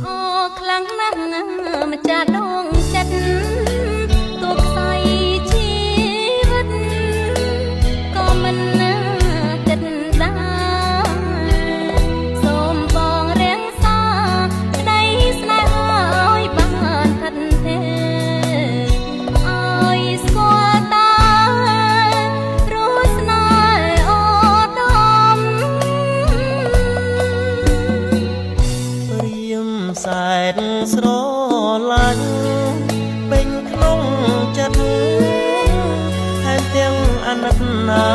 អខ្លាំងណាស់ណាម្ចាស់ដងចិត្តទុកស្អីជីវិតក៏មិនណាគិតដែរសូមបងរាំងសាក្តីស្នេហាឲ្យបានថិតថេរឲ្យស្គាល់តារស់ស្នេហ៍អូដំរៀមសែនស្រឡាញ់ពេញក្នុងចិត្តថែមទាំងអាណិតណា